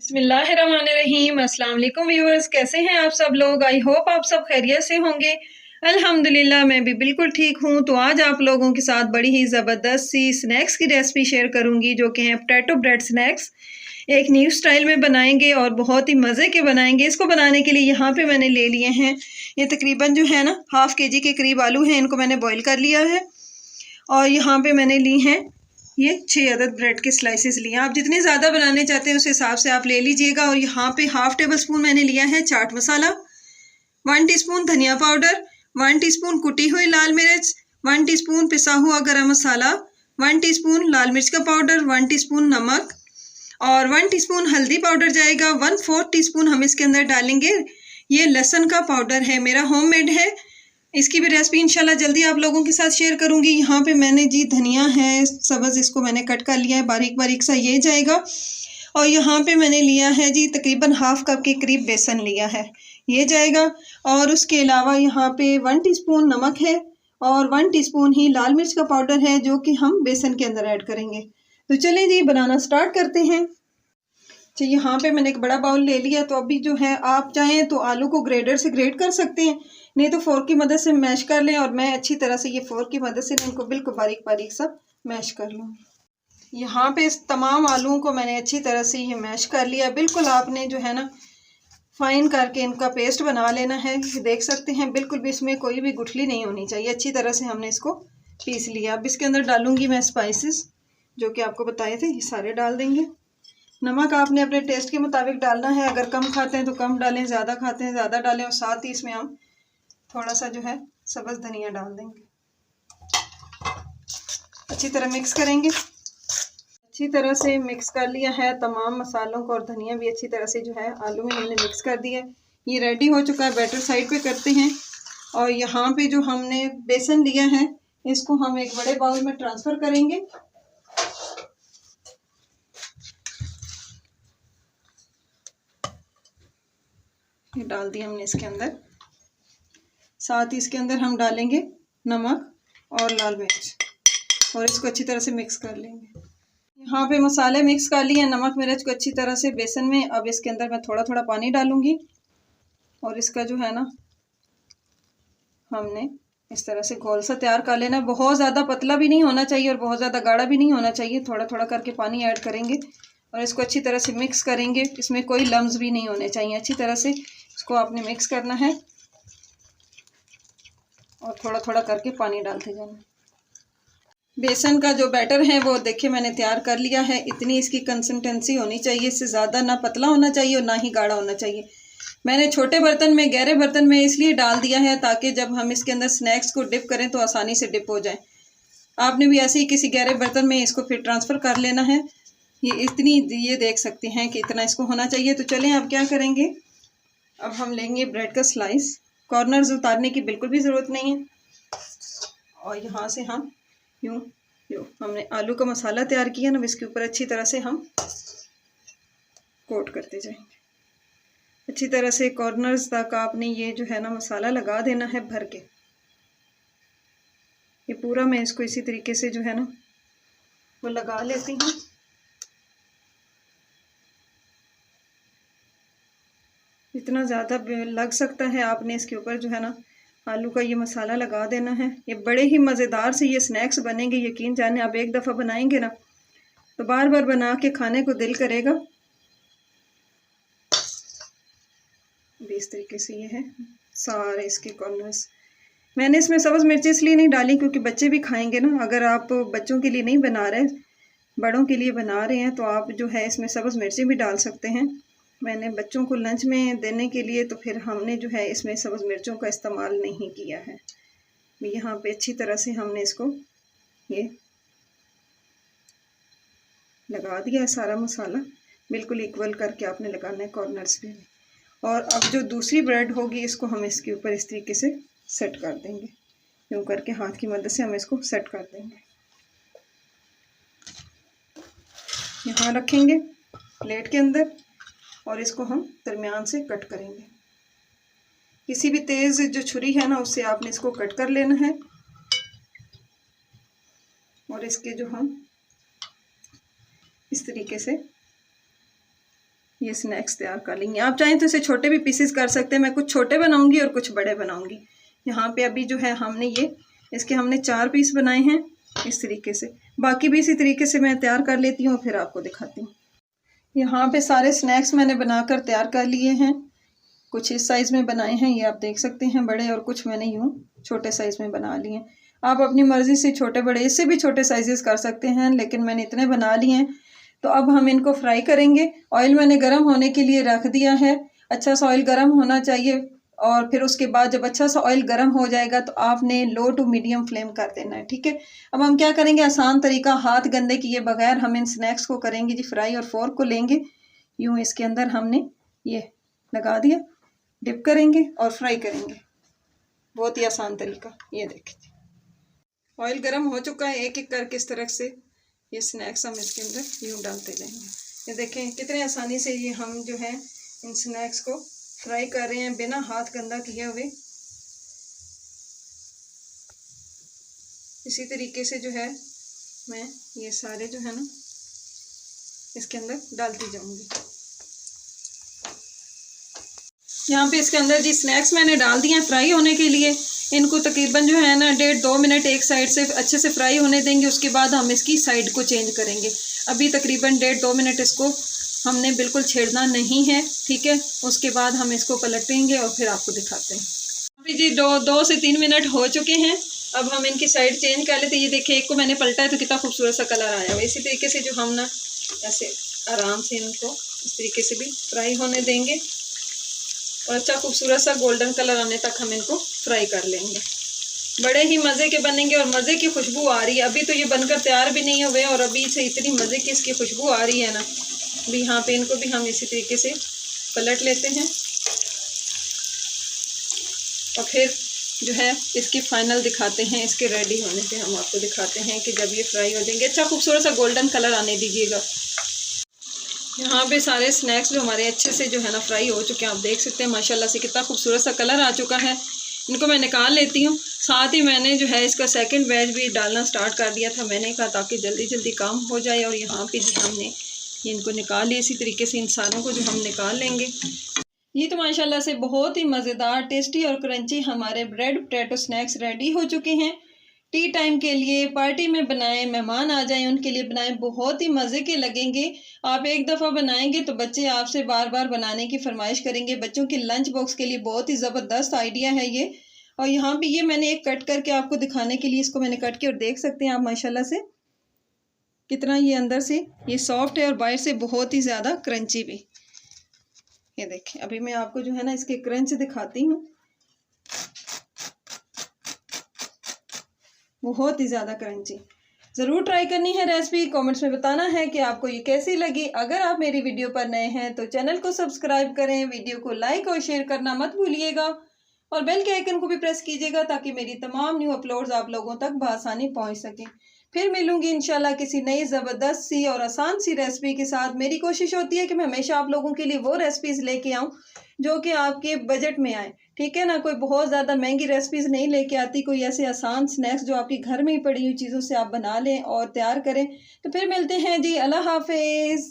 बिस्मिल्लाहिर्रहमानिर्रहीम। अस्सलाम वालेकुम व्यूअर्स, कैसे हैं आप सब लोग। आई होप आप सब खैरियत से होंगे। अल्हम्दुलिल्लाह मैं भी बिल्कुल ठीक हूँ। तो आज आप लोगों के साथ बड़ी ही ज़बरदस्त सी स्नैक्स की रेसिपी शेयर करूँगी, जो कि हैं पोटैटो ब्रेड स्नैक्स। एक न्यू स्टाइल में बनाएंगे और बहुत ही मज़े के बनाएंगे। इसको बनाने के लिए यहाँ पे मैंने ले लिए हैं, ये तकरीबन जो है ना ½ kg के करीब आलू हैं। इनको मैंने बॉईल कर लिया है। और यहाँ पे मैंने ली हैं ये 6 अदद ब्रेड के स्लाइसेस लिए। आप जितने ज़्यादा बनाने चाहते हैं उस हिसाब से आप ले लीजिएगा। और यहाँ पे ½ टेबलस्पून मैंने लिया है चाट मसाला, 1 टीस्पून धनिया पाउडर, 1 टीस्पून कुटी हुई लाल मिर्च, 1 टीस्पून पिसा हुआ गरम मसाला, 1 टीस्पून लाल मिर्च का पाउडर, 1 टीस्पून नमक और 1 टीस्पून हल्दी पाउडर जाएगा। 1/4 टीस्पून हम इसके अंदर डालेंगे ये लहसुन का पाउडर है, मेरा होममेड है। इसकी भी रेसिपी इंशाल्लाह जल्दी आप लोगों के साथ शेयर करूंगी। यहाँ पे मैंने जी धनिया है सब्ज़, इसको मैंने कट कर लिया है बारीक बारीक सा, ये जाएगा। और यहाँ पे मैंने लिया है जी तकरीबन ½ कप के करीब बेसन लिया है, ये जाएगा। और उसके अलावा यहाँ पे 1 टीस्पून नमक है और 1 टीस्पून ही लाल मिर्च का पाउडर है, जो कि हम बेसन के अंदर ऐड करेंगे। तो चलें जी बनाना स्टार्ट करते हैं। तो यहाँ पे मैंने एक बड़ा बाउल ले लिया। तो अभी जो है आप चाहें तो आलू को ग्रेटर से ग्रेट कर सकते हैं, नहीं तो फोर्क की मदद से मैश कर लें। और मैं अच्छी तरह से ये फोर्क की मदद से इनको बिल्कुल बारीक बारीक सा मैश कर लूँगी। यहाँ पे इस तमाम आलूओं को मैंने अच्छी तरह से ये मैश कर लिया। बिल्कुल आपने जो है ना फाइन करके इनका पेस्ट बना लेना है। ये देख सकते हैं बिल्कुल भी इसमें कोई भी गुठली नहीं होनी चाहिए। अच्छी तरह से हमने इसको पीस लिया। अब इसके अंदर डालूंगी मैं स्पाइसेस, जो कि आपको बताए थे, ये सारे डाल देंगे। नमक आपने अपने टेस्ट के मुताबिक डालना है। अगर कम खाते हैं तो कम डालें, ज़्यादा खाते हैं ज़्यादा डालें। और साथ ही इसमें हम थोड़ा सा जो है सब्ज़ धनिया डाल देंगे। अच्छी तरह मिक्स करेंगे। अच्छी तरह से मिक्स कर लिया है तमाम मसालों को, और धनिया भी अच्छी तरह से जो है आलू में हमने मिक्स कर दिया है। ये रेडी हो चुका है। बैटर साइड पे करते हैं। और यहाँ पे जो हमने बेसन लिया है इसको हम एक बड़े बाउल में ट्रांसफ़र करेंगे। ये डाल दिया हमने इसके अंदर। साथ ही इसके अंदर हम डालेंगे नमक और लाल मिर्च और इसको अच्छी तरह से मिक्स कर लेंगे। यहाँ पे मसाले मिक्स कर लिए, नमक मिर्च को अच्छी तरह से बेसन में। अब इसके अंदर मैं थोड़ा थोड़ा पानी डालूंगी और इसका जो है ना हमने इस तरह से घोल सा तैयार कर लेना। बहुत ज़्यादा पतला भी नहीं होना चाहिए और बहुत ज़्यादा गाढ़ा भी नहीं होना चाहिए। थोड़ा थोड़ा करके पानी ऐड करेंगे और इसको अच्छी तरह से मिक्स करेंगे। इसमें कोई लम्स भी नहीं होने चाहिए। अच्छी तरह से इसको आपने मिक्स करना है और थोड़ा थोड़ा करके पानी डालते जाना। बेसन का जो बैटर है वो देखिए मैंने तैयार कर लिया है। इतनी इसकी कंसिस्टेंसी होनी चाहिए, इससे ज़्यादा ना पतला होना चाहिए और ना ही गाढ़ा होना चाहिए। मैंने छोटे बर्तन में, गहरे बर्तन में इसलिए डाल दिया है ताकि जब हम इसके अंदर स्नैक्स को डिप करें तो आसानी से डिप हो जाए। आपने भी ऐसे ही किसी गहरे बर्तन में इसको फिर ट्रांसफ़र कर लेना है। ये देख सकते हैं कि इतना इसको होना चाहिए। तो चलें अब क्या करेंगे, अब हम लेंगे ब्रेड का स्लाइस। कॉर्नर्स उतारने की बिल्कुल भी ज़रूरत नहीं है। और यहाँ से हम यूँ हमने आलू का मसाला तैयार किया ना, इसके ऊपर अच्छी तरह से हम कोट करते जाएंगे। अच्छी तरह से कॉर्नर्स तक आपने ये जो है ना मसाला लगा देना है भर के। ये पूरा मैं इसको इसी तरीके से जो है ना वो लगा लेती हूँ। इतना ज़्यादा लग सकता है आपने इसके ऊपर जो है ना आलू का ये मसाला लगा देना है। ये बड़े ही मज़ेदार से ये स्नैक्स बनेंगे, यकीन जाने। आप एक दफ़ा बनाएंगे ना तो बार बार बना के खाने को दिल करेगा। इस तरीके से ये है सारे इसके कॉर्नर्स। मैंने इसमें सब्ज़ मिर्ची इसलिए नहीं डाली क्योंकि बच्चे भी खाएंगे ना। अगर आप बच्चों के लिए नहीं बना रहे, बड़ों के लिए बना रहे हैं, तो आप जो है इसमें सब्ज़ मिर्ची भी डाल सकते हैं। मैंने बच्चों को लंच में देने के लिए तो फिर हमने जो है इसमें सब्ज़ मिर्चों का इस्तेमाल नहीं किया है। यहाँ पे अच्छी तरह से हमने इसको ये लगा दिया है सारा मसाला। बिल्कुल इक्वल करके आपने लगाना है कॉर्नर्स पे। और अब जो दूसरी ब्रेड होगी इसको हम इसके ऊपर इस तरीके से सेट कर देंगे। यूँ करके हाथ की मदद से हम इसको सेट कर देंगे। यहाँ रखेंगे प्लेट के अंदर और इसको हम दरमियान से कट करेंगे। किसी भी तेज़ जो छुरी है ना उससे आपने इसको कट कर लेना है। और इसके जो हम इस तरीके से ये स्नैक्स तैयार कर लेंगे। आप चाहें तो इसे छोटे भी पीसेस कर सकते हैं। मैं कुछ छोटे बनाऊंगी और कुछ बड़े बनाऊंगी। यहाँ पे अभी जो है हमने हमने 4 पीस बनाए हैं इस तरीके से। बाकी भी इसी तरीके से मैं तैयार कर लेती हूँ, फिर आपको दिखाती हूँ। यहाँ पे सारे स्नैक्स मैंने बनाकर तैयार कर लिए हैं। कुछ इस साइज़ में बनाए हैं, ये आप देख सकते हैं बड़े, और कुछ मैंने यूँ छोटे साइज़ में बना लिए हैं। आप अपनी मर्ज़ी से छोटे बड़े इससे भी छोटे साइज़ेस कर सकते हैं, लेकिन मैंने इतने बना लिए हैं। तो अब हम इनको फ्राई करेंगे। ऑयल मैंने गर्म होने के लिए रख दिया है। अच्छा सा ऑयल गर्म होना चाहिए, और फिर उसके बाद जब अच्छा सा ऑयल गर्म हो जाएगा तो आपने लो टू मीडियम फ्लेम कर देना है, ठीक है। अब हम क्या करेंगे, आसान तरीका, हाथ गंदे किए बगैर हम इन स्नैक्स को करेंगे जी फ्राई। और फोर्क को लेंगे, यूँ इसके अंदर हमने ये लगा दिया, डिप करेंगे और फ्राई करेंगे। बहुत ही आसान तरीका। ये देखिए ऑयल गर्म हो चुका है। एक एक करके इस तरह से ये स्नैक्स हम इसके अंदर यूँ डालते जाएंगे। ये देखें कितने आसानी से ये हम जो है इन स्नैक्स को फ्राई कर रहे हैं बिना हाथ गंदा किए हुए। इसी तरीके से जो है मैं ये सारे जो है ना इसके अंदर डालती जाऊंगी। यहाँ पे इसके अंदर जी स्नैक्स मैंने डाल दिए हैं फ्राई होने के लिए। इनको तकरीबन जो है ना 1.5-2 मिनट एक साइड से अच्छे से फ्राई होने देंगे। उसके बाद हम इसकी साइड को चेंज करेंगे। अभी तकरीबन 1.5-2 मिनट इसको हमने बिल्कुल छेड़ना नहीं है, ठीक है। उसके बाद हम इसको पलटेंगे और फिर आपको दिखाते हैं। अभी जी 2 से 3 मिनट हो चुके हैं। अब हम इनकी साइड चेंज कर लेते हैं। ये देखिए एक को मैंने पलटा है तो कितना खूबसूरत सा कलर आया हुआ। इसी तरीके से जो हम ना ऐसे आराम से इनको इस तरीके से भी फ्राई होने देंगे और अच्छा खूबसूरत सा गोल्डन कलर आने तक हम इनको फ्राई कर लेंगे। बड़े ही मज़े के बनेंगे और मज़े की खुशबू आ रही है। अभी तो ये बनकर तैयार भी नहीं हुए और अभी से इतनी मज़े की इसकी खुशबू आ रही है ना। अभी यहाँ पे इनको भी हम इसी तरीके से पलट लेते हैं और फिर जो है इसकी फाइनल दिखाते हैं। इसके रेडी होने पे हम आपको दिखाते हैं कि जब ये फ्राई हो जाएंगे। अच्छा खूबसूरत सा गोल्डन कलर आने दीजिएगा। यहाँ पे सारे स्नैक्स जो हमारे अच्छे से जो है ना फ्राई हो चुके हैं। आप देख सकते हैं माशाल्लाह से कितना खूबसूरत सा कलर आ चुका है। इनको मैं निकाल लेती हूँ। साथ ही मैंने जो है इसका सेकंड बैच भी डालना स्टार्ट कर दिया था। मैंने कहा ताकि जल्दी जल्दी काम हो जाए। और यहाँ पे जो हमने इनको निकाल लिया। इसी तरीके से इन सारों को जो हम निकाल लेंगे। ये तो माशाल्लाह से बहुत ही मज़ेदार, टेस्टी और क्रंची हमारे ब्रेड पोटैटो स्नैक्स रेडी हो चुके हैं। टी टाइम के लिए, पार्टी में बनाएं, मेहमान आ जाएं उनके लिए बनाएं, बहुत ही मज़े के लगेंगे। आप एक दफ़ा बनाएंगे तो बच्चे आपसे बार बार बनाने की फरमाइश करेंगे। बच्चों के लंच बॉक्स के लिए बहुत ही ज़बरदस्त आइडिया है ये। और यहाँ पे ये मैंने एक कट करके आपको दिखाने के लिए इसको मैंने कट किया और देख सकते हैं आप माशाल्लाह से कितना ये अंदर से ये सॉफ्ट है और बाहर से बहुत ही ज़्यादा क्रंची भी। ये देखें अभी मैं आपको जो है ना इसके क्रंच दिखाती हूँ। बहुत ही ज़्यादा क्रंची। ज़रूर ट्राई करनी है रेसिपी। कमेंट्स में बताना है कि आपको ये कैसी लगी। अगर आप मेरी वीडियो पर नए हैं तो चैनल को सब्सक्राइब करें, वीडियो को लाइक और शेयर करना मत भूलिएगा और बेल के आइकन को भी प्रेस कीजिएगा ताकि मेरी तमाम न्यू अपलोड्स आप लोगों तक बआसानी पहुंच सकें। फिर मिलूंगी इंशाल्लाह किसी नई ज़बरदस्त सी और आसान सी रेसिपी के साथ। मेरी कोशिश होती है कि मैं हमेशा आप लोगों के लिए वो रेसिपीज़ लेके आऊँ जो कि आपके बजट में आए, ठीक है ना। कोई बहुत ज़्यादा महंगी रेसिपीज़ नहीं लेके आती। कोई ऐसे आसान स्नैक्स जो आपके घर में ही पड़ी हुई चीज़ों से आप बना लें और तैयार करें। तो फिर मिलते हैं जी, अल्लाह हाफिज़।